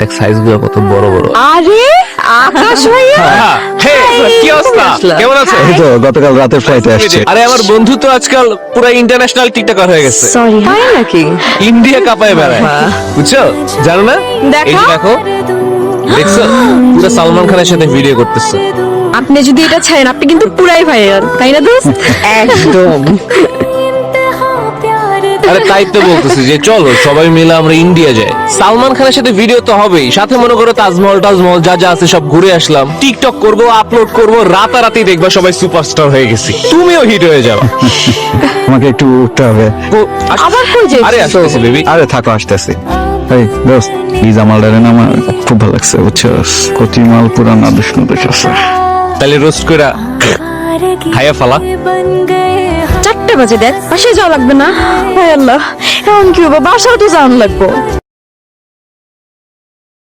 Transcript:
দেখ সাইজ গুলো কত বড় বড়। আরে আকাশ ভাইয়া, কি অবস্থা, কেমন আছো? এই তো গতকাল রাতের ফ্লাইটে আসছে। আরে আমার বন্ধু তো আজকাল পুরো ইন্টারন্যাশনাল টিকটকার হয়ে গেছে, সরি তাই নাকি? ইন্ডিয়া কাঁপায় বেড়ায়, বুঝছো? জানো না? এই যে দেখো, দেখছো পুরো সালমান খানের সাথে ভিডিও করতেছে। আপনি যদি এটা ছাড়েন আপনি কিন্তু পুরাই ভাইরাল, তাই না দোস্ত? একদম। আরে তাই তো বলতেছি যে চলো সবাই মিলে আমরা ইন্ডিয়া যাই। সালমান খানের সাথে ভিডিও তো হবেই, সাথে মনে করো তাজমহল যা যা আছে সব ঘুরে আসলাম, টিকটক করব, আপলোড করব, রাতারাতি দেখবা সবাই সুপারস্টার হয়ে গেছি, তুমিও হিট হয়ে যাবে। আমাকে একটু উঠতে হবে। আবার কই যাইছো? আরে আসতেছি বেবি। আরে থাকো, আসতেছি। এই দোস্ত, লিজা মালদারের নাম আমার খুব ভালো লাগছে, বুঝছো? কচি মাল পুরানা বিষ্ণু দেখেছে। তাহলে রোস্ট কইরা খাইয়া ফালা। 4টা বাজে, দেখ বাসায় যাওয়া লাগবে না? হায় আল্লাহ, এখন কি হবে? বাসাও তো যাওয়ান লাগবো।